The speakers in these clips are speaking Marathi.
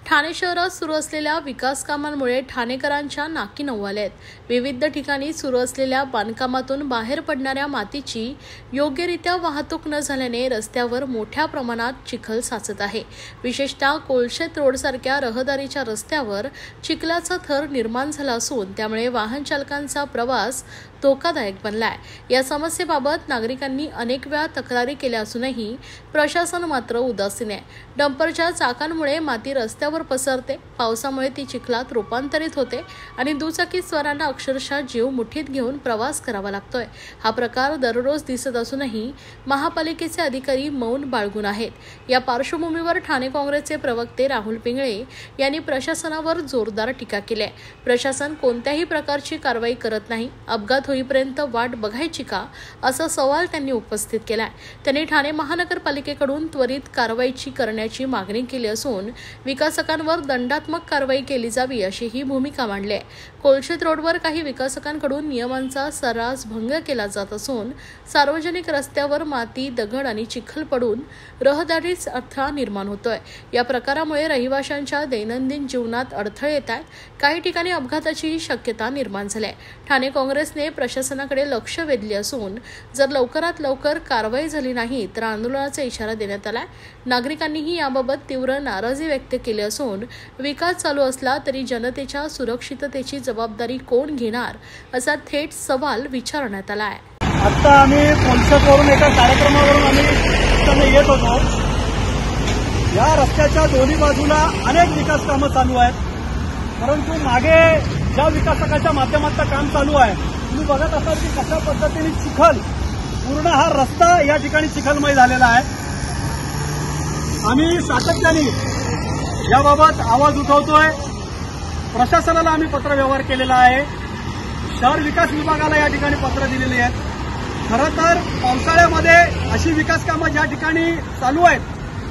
ठाणे शहरात सुरू असलेल्या विकास कामांमुळे ठाणेकरांच्या नाकी नऊ आहेत। विविध ठिकाणी सुरू असलेल्या बांधकामातून बाहेर पडणाऱ्या मातीची योग्यरित्या वाहतूक न झाल्याने रस्त्यावर मोठ्या प्रमाणात चिखल साचत आहे। विशेषतः कोळशेत रोडसारख्या रहदारीच्या रस्त्यावर चिखलाचा थर निर्माण झाला असून त्यामुळे वाहन चालकांचा प्रवास धोकादायक बनलाय। या समस्येबाबत नागरिकांनी अनेक वेळा तक्रारी केल्या असूनही प्रशासन मात्र उदासीन आहे। डंपरच्या चाकांमुळे माती रस्त्यावर पसरते, पावसामुळे ती चिखलात रूपांतरित होते आणि दुचाकीस्वारांना अक्षरशः जीव मुठीत घेऊन प्रवास करावा लागतोय। हा प्रकार दररोज दिसत असूनही महापालिकेचे अधिकारी मौन बाळगून आहेत। या पार्श्वभूमीवर ठाणे काँग्रेसचे प्रवक्ते राहुल पिंगळे यांनी प्रशासनावर जोरदार टीका केली आहे। प्रशासन कोणत्याही प्रकारची कारवाई करत नाही, अपघात होईपर्यंत वाट बघायची का, असा सवाल त्यांनी उपस्थित केलाय। त्यांनी ठाणे महानगरपालिकेकडून त्वरित कारवाईची करण्याची मागणी केली असून विकासकांवर दंडात्मक कारवाई केली जावी अशी ही भूमिका मांडली आहे। कोळशेत रोडवर काही विकासकांकडून नियमांचा सर्रास भंग केला जात असून सार्वजनिक रस्त्यावर माती, दगड आणि चिखल पडून रहदारीस अडथळा निर्माण होतोय। या प्रकारामुळे रहिवाशांच्या दैनंदिन जीवनात अडथळे येत आहेत। काही ठिकाणी अपघाताचीही शक्यता निर्माण झाली आहे। ठाणे काँग्रेसने प्रशासनाकडे लक्ष वेधले असून जर लवकरात लवकर कारवाई झाली नाही तर आंदोलनाचा इशारा देण्यात आलाय। नागरिकांनीही याबाबत तीव्र नाराजी व्यक्त केली असून विकास चालू असला तरी जनतेच्या सुरक्षिततेची जबाबदारी कोण घेणार असा थेट सवाल विचारण्यात आला आहे। आता आम्ही कोळशेतवरून एका कार्यक्रमावरून आम्ही येत होतो। या रस्त्याच्या दोन्ही बाजूला अनेक विकास कामं चालू आहेत, परंतु मागे ज्या विकासकाच्या माध्यमातून काम चालू आहे तुम्ही बघत असाल की कशा पद्धतीने चिखल पूर्ण हा रस्ता या ठिकाणी चिखलमय झालेला आहे। आम्ही सातत्याने याबाबत आवाज उठवतोय। प्रशासनाला आम्ही पत्रव्यवहार केलेला आहे, शहर विकास विभागाला या ठिकाणी पत्र दिलेली आहेत। खरं तर पावसाळ्यामध्ये अशी विकास कामं ज्या ठिकाणी चालू आहेत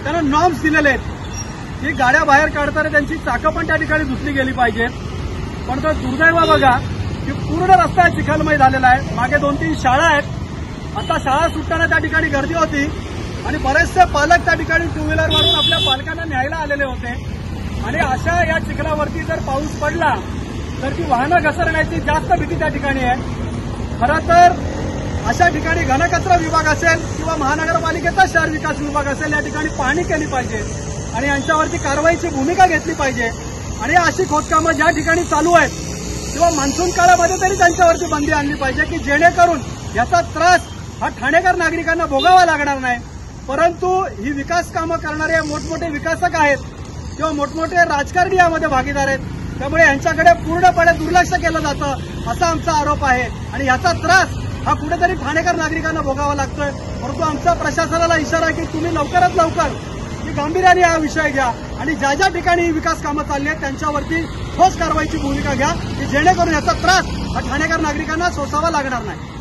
त्यांना नॉर्म्स दिलेले आहेत की गाड्या बाहेर काढताना त्यांची चाकं पण त्या ठिकाणी धुतली गेली पाहिजेत, पण तर दुर्दैव बघा की पूर्ण रस्ता चिखलमय झालेला आहे। मागे 2-3 शाळा आहेत, आता शाळा सुटताना त्या ठिकाणी गर्दी होती आणि बरेचसे पालक त्या ठिकाणी टू व्हीलरवरून आपल्या पालकांना न्यायला आलेले होते आणि अशा या चिखलावरती जर पाऊस पडला तर ती वाहनं घसरण्याची जास्त भीती त्या ठिकाणी आहे। खरं तर अशा ठिकाणी घनकचरा विभाग असेल किंवा महानगरपालिकेचा शहर विकास विभाग असेल या ठिकाणी पाहणी केली पाहिजे आणि यांच्यावरती कारवाईची भूमिका घेतली पाहिजे आणि अशी खोदकामं ज्या ठिकाणी चालू आहेत किंवा मान्सून काळामध्ये तरी त्यांच्यावरती बंदी आणली पाहिजे की जेणेकरून याचा त्रास हा ठाणेकर नागरिकांना भोगावा लागणार नाही। परंतु ही विकास कामं करणारे मोठमोठे विकासक आहेत किंवा मोठमोठे राजकारणी यामध्ये भागीदार आहेत, त्यामुळे यांच्याकडे पूर्णपणे दुर्लक्ष केलं जातं असा आमचा आरोप आहे आणि याचा त्रास हा कुठेतरी ठाणेकर नागरिकांना भोगावा लागतोय। परंतु आमच्या प्रशासनाला इशारा आहे की तुम्ही लवकरात लवकर गांभीर्याने हा विषय घ्या आणि ज्या ज्या ठिकाणी विकास कामं चालली आहेत त्यांच्यावरती ठोस कारवाईची भूमिका घ्या की जेणेकरून याचा त्रास हा ठाणेकर नागरिकांना सोसावा लागणार नाही।